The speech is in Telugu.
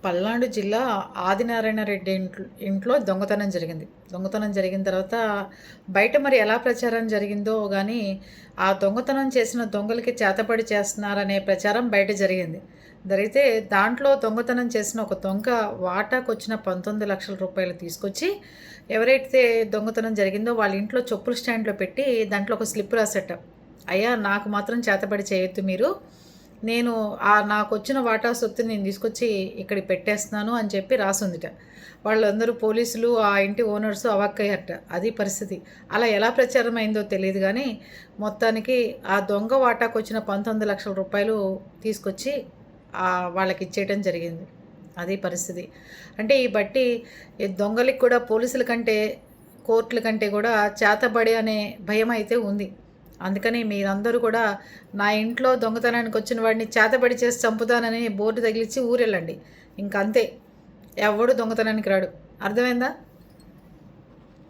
పల్నాడు జిల్లా ఆదినారాయణ రెడ్డి ఇంట్లో దొంగతనం జరిగింది. దొంగతనం జరిగిన తర్వాత బయట మరి ఎలా ప్రచారం జరిగిందో కానీ ఆ దొంగతనం చేసిన దొంగలకి చేతపడి చేస్తున్నారనే ప్రచారం బయట జరిగింది. జరిగితే దాంట్లో దొంగతనం చేసిన ఒక దొంగ వాటాకు వచ్చిన 19 లక్షల రూపాయలు తీసుకొచ్చి ఎవరైతే దొంగతనం జరిగిందో వాళ్ళ ఇంట్లో చెప్పుల స్టాండ్లో పెట్టి దాంట్లో ఒక స్లిప్ రాసట. అయ్యా, నాకు మాత్రం చేతపడి చేయొద్దు మీరు, నేను నాకు వచ్చిన వాటా సొత్తుని నేను తీసుకొచ్చి ఇక్కడ పెట్టేస్తున్నాను అని చెప్పి రాసుందిట. వాళ్ళందరూ పోలీసులు, ఆ ఇంటి ఓనర్స్ అవాక్కయ్యారట. అది పరిస్థితి. అలా ఎలా ప్రచారం అయిందో తెలియదు కానీ మొత్తానికి ఆ దొంగ వాటాకు వచ్చిన 19 లక్షల రూపాయలు తీసుకొచ్చి వాళ్ళకి ఇచ్చేయటం జరిగింది. అది పరిస్థితి. అంటే ఈ బట్టి దొంగలకి కూడా పోలీసుల కంటే కోర్టుల కంటే కూడా చేతబడి అనే భయం అయితే ఉంది. అందుకని మీరందరూ కూడా నా ఇంట్లో దొంగతనానికి వచ్చిన వాడిని చేతబడి చేసి చంపుతానని బోర్డు తగిలించి ఊరెళ్ళండి. ఇంకంతే, ఎవడు దొంగతనానికి రాడు. అర్థమైందా?